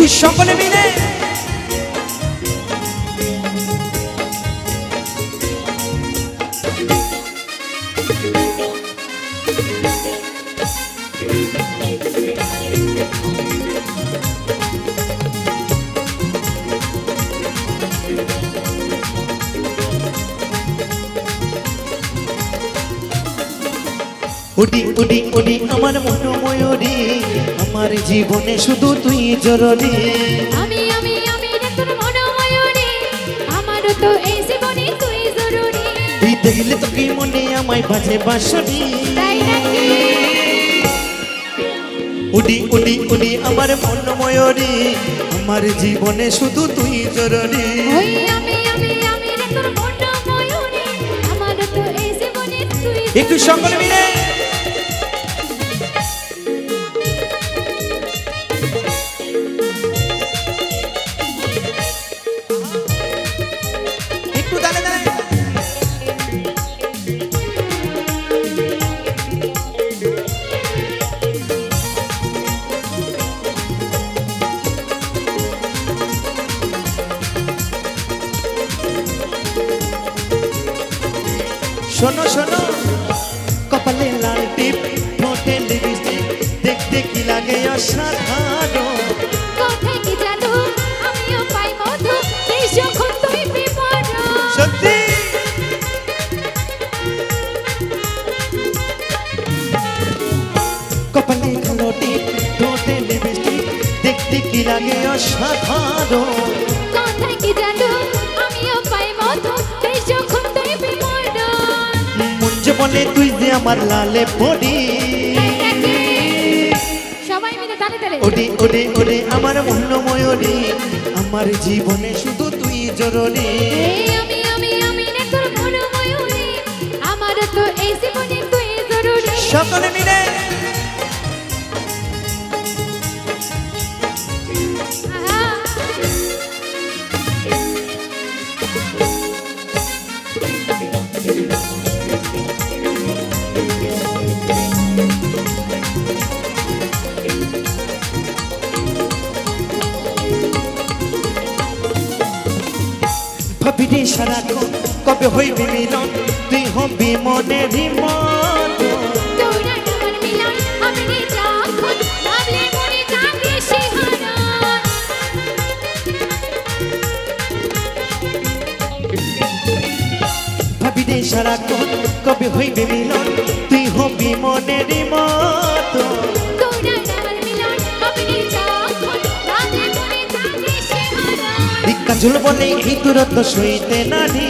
একটু সকলে মিলে উডি উডি উডি আমার মন ময়ূরী, আমার জীবনে শুধু তুই জরুরি। আমি রে তোর মন ময়ূরী, আমার তো এই জীবনে তুই জরুরি। তুই দেখলে তো কি মনে আমায় বাজে বাঁশরি। তাই নাকি? উডি উডি উডি আমার মন ময়ূরী, আমার জীবনে শুধু তুই জরুরি। ওই আমি রে তোর মন ময়ূরী, আমার তো এই জীবনে তুই। একটু সকলে মিলে একটু দাঁড়ে দাঁড়ে শোনো শোনো, কপালে লাল টিপ, ঠোঁটে লিপস্টিক, দেখতে কি লাগে অসাধারণ। কোথায় কি জাদু, আমিও পাই মধু, এই যখন তুই বিপদ। সত্যি কপালে কালো টিপ, ঠোঁটে লিপস্টিক, দেখতে কি লাগে অসাধারণ। কোথায় কি জাদু, আমিও পাই মধু, এই যখন তুই বিপদ। মুঞ্জে বলে তুই যে আমার লালে পড়ি। সবাই মিলে তালে তালে ওডি ওডি ওডি আমার মন ময়ূরী, আমার জীবনে শুধু তুই জরুরি। আমি রে তোর মন ময়ূরী, আমার তো এই জীবনে তুই জরুরি। সকলে মিলে আহা, ভাবিরে সারাক্ষণ কবে হইবে মিলন, তুই হবি মনেরই মতো। তোর আর আমার মিলন, আমি রে যখন ভাবলে মনে জাগে শিহরণ। ভাবিরে সারাক্ষণ কবে হইবে মিলন, তুই হবি মনেরই মতো। তোর আর আমার মিলন, আমি রে যখন ভাবলে মনে জাগে শিহরণ। কাজল বলে এই দূরত্ব সইতে নারী।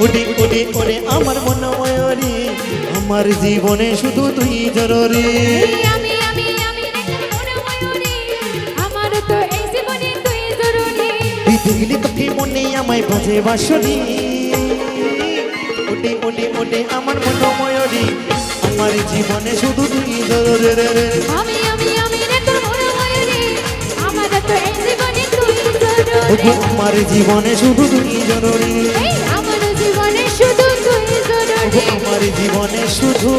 উডি উডি ওরে আমার মন ময়ূরী, আমার জীবনে শুধু তুই জরুরি। আমি রে তোর মন ময়ূরী, আমার তো এই জীবনে তুই জরুরি। তুই দেখলি তোকে মনে আমায় বাজে বাঁশরি। উডি উডি উডি আমার মন ময়ূরী, আমার জীবনে শুধু তুই জরুরি। আমি রে তোর মন ময়ূরী, আমার তো এই জীবনে তুই জরুরি। আমার জীবনে শুধু তুই জরুরি। এই আমার জীবনে শুধু তুই জরুরি। আমার জীবনে শুধু